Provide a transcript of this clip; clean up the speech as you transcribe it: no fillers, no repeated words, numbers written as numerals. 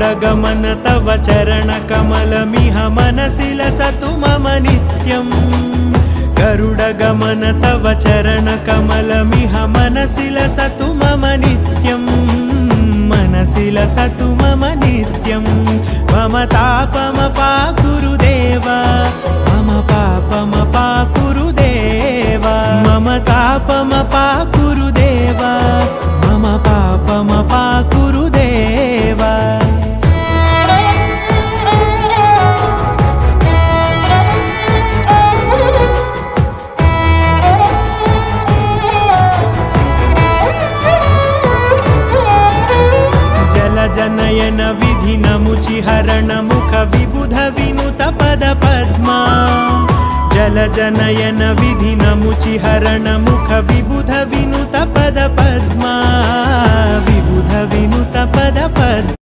गरुडगमन तव चरणकमलमिह मनसि लसतु मम नित्यम् गरुडगमन तव चरणकमलमिह मनसि लसतु मम नित्यम् मनसि लसतु मम नित्यम् मम तापमपाकुरुदेव मम पापमपाकुरुदेव मम तापमपाकुरुदेव मम पापमपाकुरुदेव जनयन विधिनमुचिहरण मुख विबुध विनुत पद पद्मा जलजनयन विधिनमुचिहरण मुख विबुध विनुत पद पद्मा विबुध विनुत पद पद्मा